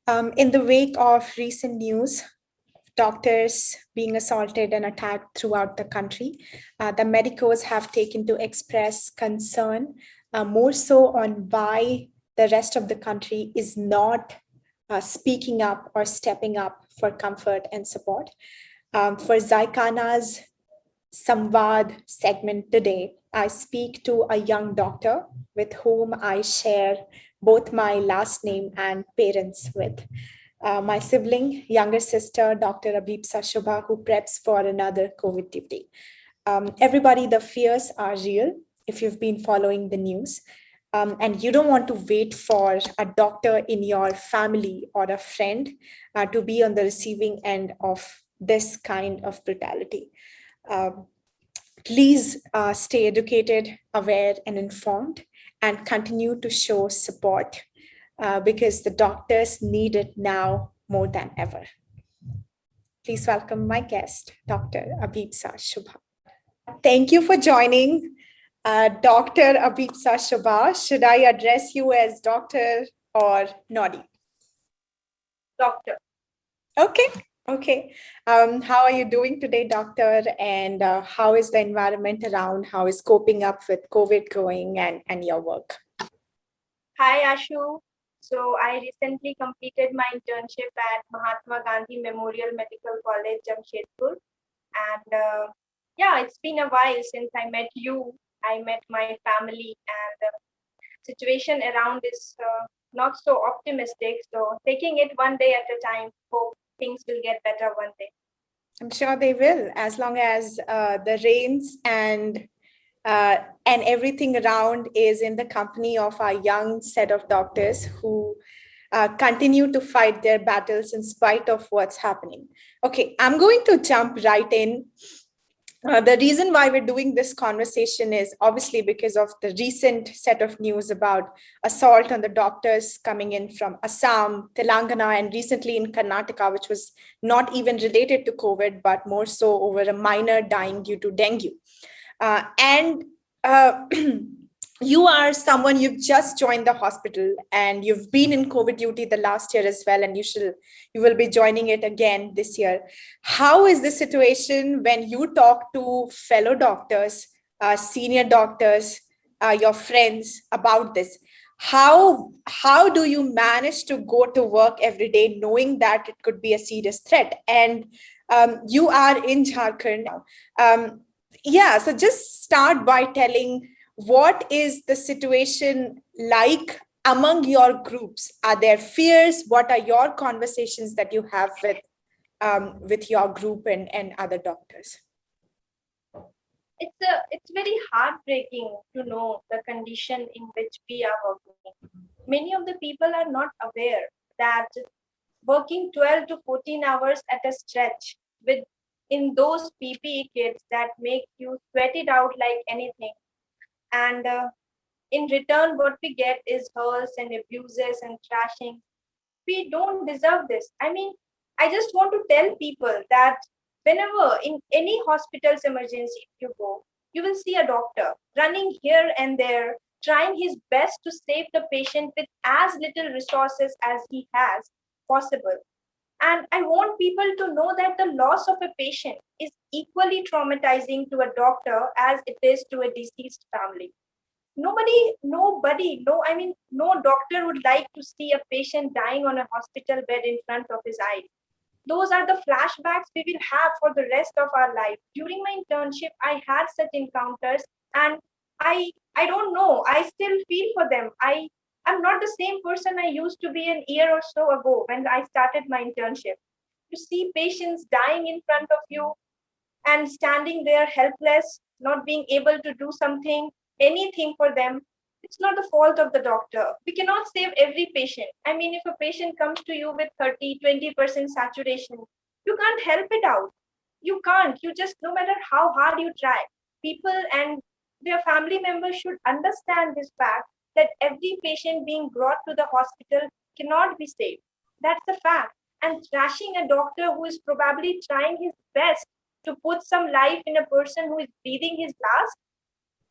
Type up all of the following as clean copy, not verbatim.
In the wake of recent news, doctors being assaulted and attacked throughout the country, the medicos have taken to express concern more so on why the rest of the country is not speaking up or stepping up for comfort and support. For Zaikana's Samvad segment today, I speak to a young doctor with whom I share both my last name and parents with. My sibling, younger sister, Dr. Abhipsa Shubha, who preps for another COVID duty. Everybody, the fears are real if you've been following the news. And you don't want to wait for a doctor in your family or a friend to be on the receiving end of this kind of brutality. Please stay educated, aware, and informed, and continue to show support because the doctors need it now more than ever. Please welcome my guest, Dr. Abhipsa Shubha. Thank you for joining, Dr. Abhipsa Shubha. Should I address you as doctor or Noddy? Doctor. Okay. How are you doing today, doctor? And how is the environment around? How is coping up with COVID going and your work? Hi, Ashu. So I recently completed my internship at Mahatma Gandhi Memorial Medical College, Jamshedpur. And yeah, it's been a while since I met you. I met my family, and the situation around is not so optimistic. So taking it one day at a time, hope things will get better one day. I'm sure they will, as long as the rains and everything around is in the company of our young set of doctors who continue to fight their battles in spite of what's happening. Okay, I'm going to jump right in. The reason why we're doing this conversation is obviously because of the recent set of news about assault on the doctors coming in from Assam, Telangana, and recently in Karnataka, which was not even related to COVID, but more so over a minor dying due to dengue. And you are someone, you've just joined the hospital and you've been in COVID duty the last year as well, and you will be joining it again this year. How is the situation when you talk to fellow doctors, senior doctors, your friends about this? How do you manage to go to work every day knowing that it could be a serious threat? And you are in Jharkhand now. Yeah, so just start by telling what is the situation like among your groups. Are there fears? What are your conversations that you have with your group and other doctors? It's very heartbreaking to know the condition in which we are working. Many of the people are not aware that working 12 to 14 hours at a stretch with in those PPE kits that make you sweat it out like anything, and in return what we get is hurls and abuses and trashing. We don't deserve this. I mean, I just want to tell people that whenever in any hospital's emergency you go, you will see a doctor running here and there, trying his best to save the patient with as little resources as he has possible. And I want people to know that the loss of a patient is equally traumatizing to a doctor as it is to a deceased family. Nobody, no, I mean, no doctor would like to see a patient dying on a hospital bed in front of his eyes. Those are the flashbacks we will have for the rest of our life. During my internship, I had such encounters, and I don't know. I still feel for them. I'm not the same person I used to be an year or so ago when I started my internship. You see patients dying in front of you and standing there helpless, not being able to do something, anything for them. It's not the fault of the doctor. We cannot save every patient. I mean, if a patient comes to you with 30-20% saturation, you can't help it out. You can't. You just, no matter how hard you try, people and their family members should understand this fact that every patient being brought to the hospital cannot be saved. That's the fact. And thrashing a doctor who is probably trying his best to put some life in a person who is breathing his last,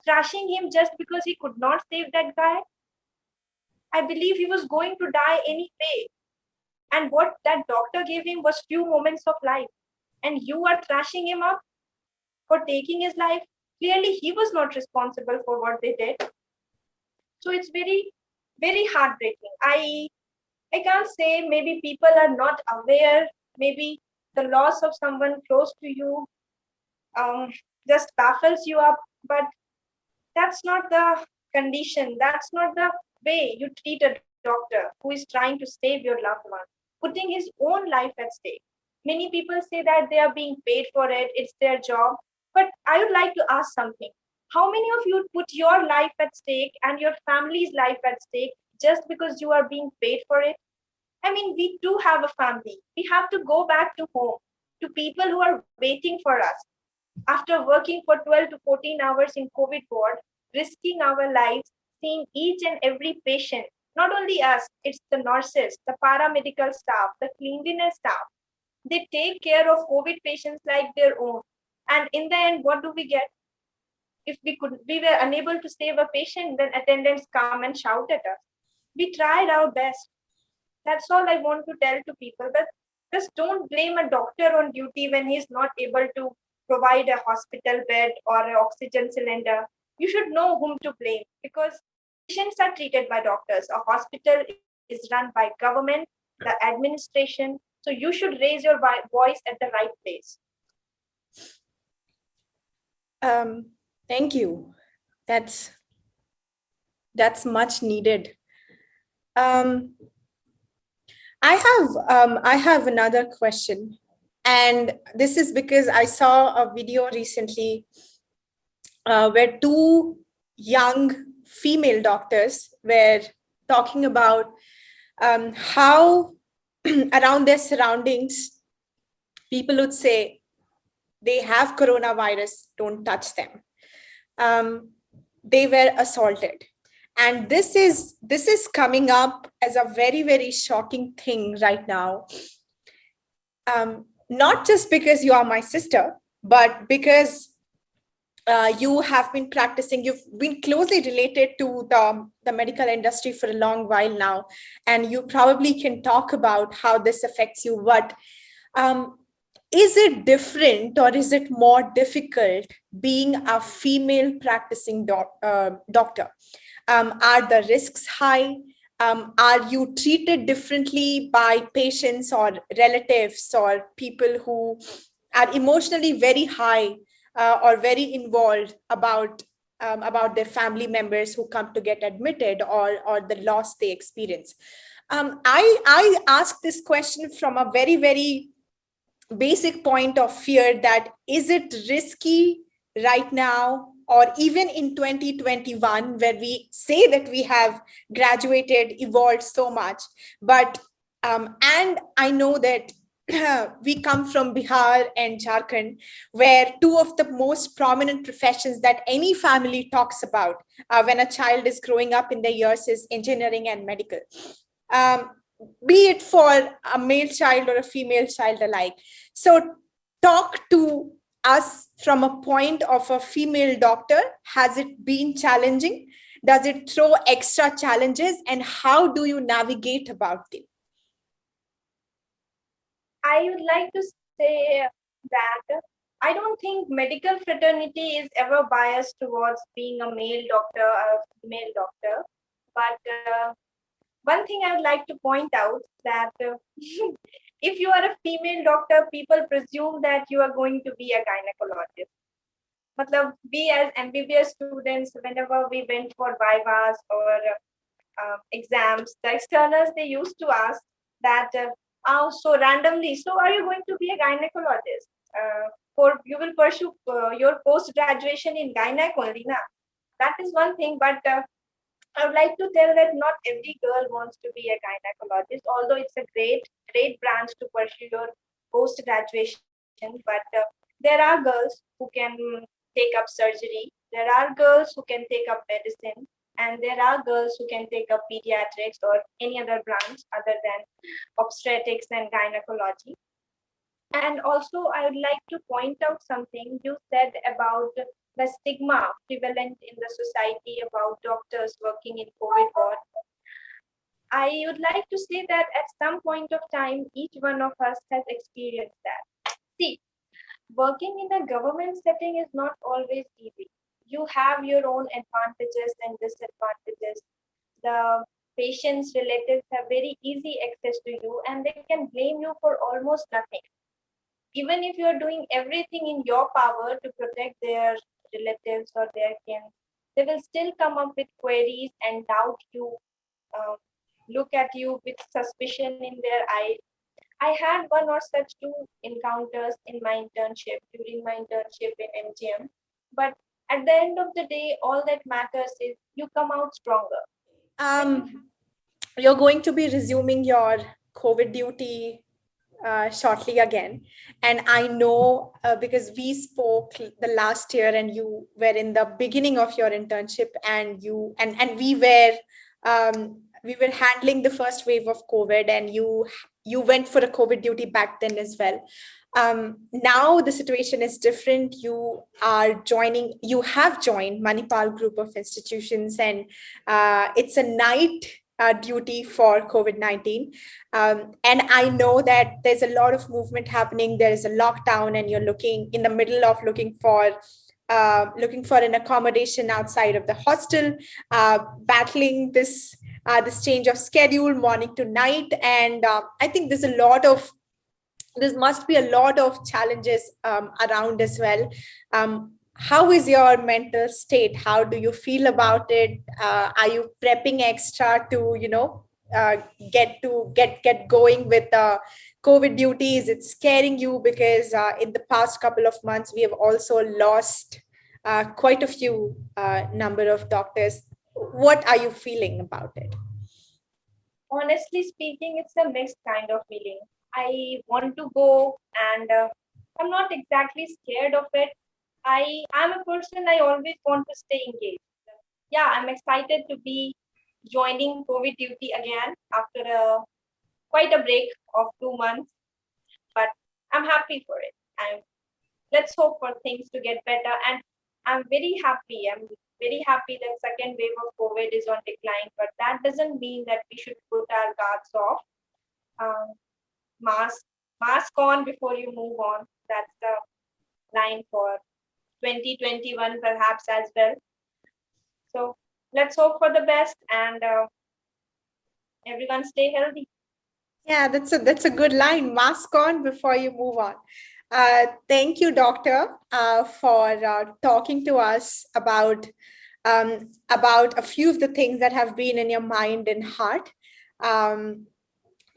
thrashing him just because he could not save that guy. I believe he was going to die anyway. And what that doctor gave him was few moments of life. And you are trashing him up for taking his life. Clearly, he was not responsible for what they did. So it's very, very heartbreaking. I can't say maybe people are not aware. Maybe the loss of someone close to you um, just baffles you up. But that's not the condition. That's not the way you treat a doctor who is trying to save your loved one, putting his own life at stake. Many people say that they are being paid for it, it's their job. But I would like to ask something. How many of you put your life at stake and your family's life at stake just because you are being paid for it? I mean, we do have a family. We have to go back to home, to people who are waiting for us after working for 12 to 14 hours in COVID ward, risking our lives, seeing each and every patient, not only us, it's the nurses, the paramedical staff, the cleanliness staff. They take care of COVID patients like their own. And in the end, what do we get? If we were unable to save a patient, then attendants come and shout at us. We tried our best. That's all I want to tell to people. But just don't blame a doctor on duty when he's not able to provide a hospital bed or an oxygen cylinder. You should know whom to blame because patients are treated by doctors. A hospital is run by government, the administration. So you should raise your voice at the right place. Thank you. That's much needed. Um, I have another question, and this is because I saw a video recently where two young female doctors were talking about how around their surroundings, people would say they have coronavirus, don't touch them. They were assaulted. And this is coming up as a very, very shocking thing right now. Not just because you are my sister, but because you have been practicing, you've been closely related to the medical industry for a long while now, and you probably can talk about how this affects you. But is it different or is it more difficult being a female practicing doctor? Are the risks high? Are you treated differently by patients or relatives or people who are emotionally very high or very involved about their family members who come to get admitted or the loss they experience? I ask this question from a very, very basic point of fear that is it risky right now or even in 2021 where we say that we have graduated, evolved so much, but and I know that we come from Bihar and Jharkhand, where two of the most prominent professions that any family talks about when a child is growing up in their years is engineering and medical. Um, be it for a male child or a female child alike. So talk to us from a point of a female doctor. Has it been challenging? Does it throw extra challenges? And how do you navigate about them? I would like to say that I don't think medical fraternity is ever biased towards being a male doctor or a female doctor. But one thing I would like to point out that if you are a female doctor, people presume that you are going to be a gynecologist. Matlab, we as MBBS students, whenever we went for vivas or exams, the externals, they used to ask that, oh, so randomly, so are you going to be a gynecologist? For you will pursue your post graduation in gynec only, na? That is one thing, but I would like to tell that not every girl wants to be a gynecologist, although it's a great branch to pursue your post graduation. But there are girls who can take up surgery, there are girls who can take up medicine, and there are girls who can take up pediatrics or any other branch other than obstetrics and gynecology. And also, I would like to point out something you said about the stigma prevalent in the society about doctors working in COVID ward. I would like to say that at some point of time, each one of us has experienced that. See, working in a government setting is not always easy. You have your own advantages and disadvantages. The patient's relatives have very easy access to you and they can blame you for almost nothing. Even if you're doing everything in your power to protect their relatives or their kin, they will still come up with queries and doubt you, uh, look at you with suspicion in their eyes. I had one or such two encounters in my internship, during my internship in MGM. But at the end of the day, all that matters is you come out stronger. When you Um, you're going to be resuming your COVID duty shortly again. And I know because we spoke the last year and you were in the beginning of your internship and and we were handling the first wave of COVID and you went for a COVID duty back then as well. Now the situation is different. You have joined Manipal group of institutions and it's a night duty for COVID-19. And I know that there's a lot of movement happening. There is a lockdown, and you're looking in the middle of looking for an accommodation outside of the hostel, battling this change of schedule, morning to night. And I think there must be a lot of challenges around as well. How is your mental state? How do you feel about it? Are you prepping extra to uh, get going with COVID duty? Is it scaring you? Because in the past couple of months we have also lost quite a few number of doctors. What are you feeling about it? honestly speaking, it's a mixed kind of feeling. I want to go and I'm not exactly scared of it. I'm a person, I always want to stay engaged. Yeah, I'm excited to be joining COVID duty again after quite a break of 2 months, but I'm happy for it. Let's hope for things to get better. And I'm very happy. I'm very happy that second wave of COVID is on decline, but that doesn't mean that we should put our guards off. Um, mask, mask on before you move on. That's the line for 2021, perhaps as well. So let's hope for the best and everyone stay healthy. Yeah, that's a good line. Mask on before you move on. Thank you, doctor, for talking to us about a few of the things that have been in your mind and heart. Um,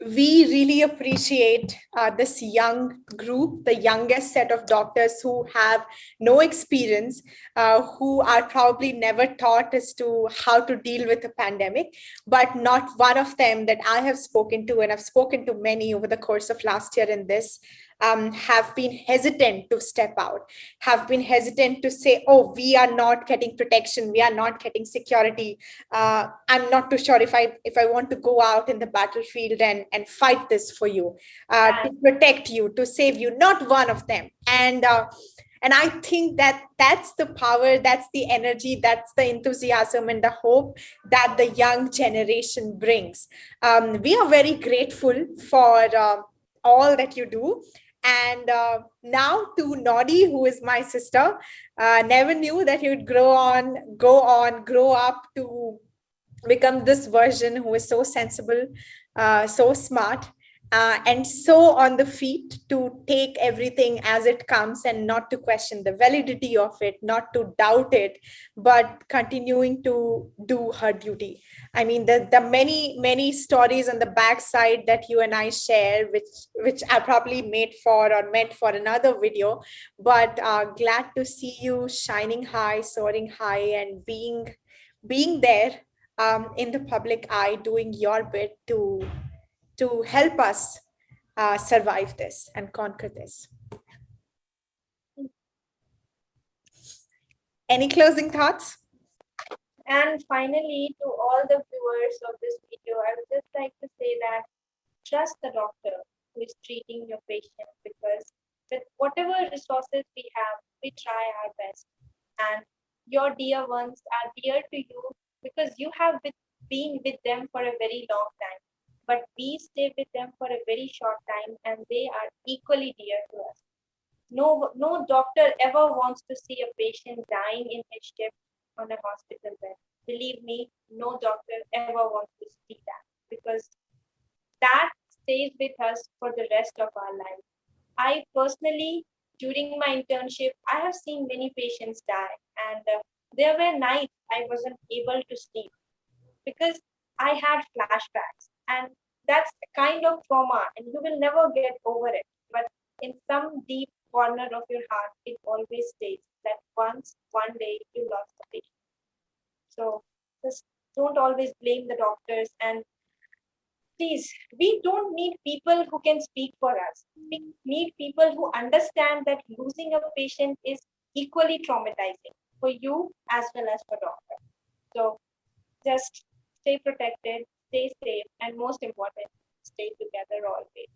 we really appreciate this young group, the youngest set of doctors who have no experience, who are probably never taught as to how to deal with a pandemic. But not one of them that I have spoken to, and I've spoken to many over the course of last year in this, have been hesitant to step out, have been hesitant to say, oh, we are not getting protection, we are not getting security. I'm not too sure if I want to go out in the battlefield and fight this for you, to And protect you, to save you. Not one of them. And I think that that's the power, that's the energy, that's the enthusiasm and the hope that the young generation brings. We are very grateful for all that you do. And now to Noddy, who is my sister, never knew that you'd grow up to become this version who is so sensible, so smart, and so on the feet to take everything as it comes and not to question the validity of it, not to doubt it, but continuing to do her duty. I mean, the many stories on the backside that you and I share, which I probably made for or meant for another video, but glad to see you shining high, soaring high, and being there in the public eye, doing your bit to help us survive this and conquer this. Any closing thoughts? and finally, to all the viewers of this video, I would just like to say that trust the doctor who is treating your patient, because with whatever resources we have, we try our best. And your dear ones are dear to you because you have been with them for a very long time, but we stay with them for a very short time, and they are equally dear to us. No doctor ever wants to see a patient dying in his shift on a hospital bed. Believe me, no doctor ever wants to see that, because that stays with us for the rest of our life. I personally, during my internship, I have seen many patients die, and there were nights I wasn't able to sleep because I had flashbacks, and that's a kind of trauma, and you will never get over it. But in some deep corner of your heart, it always stays that once, one day, you lost a patient. So just don't always blame the doctors, and please, we don't need people who can speak for us. We need people who understand that losing a patient is equally traumatizing for you as well as for doctor. So just stay protected, stay safe, and most important, stay together always.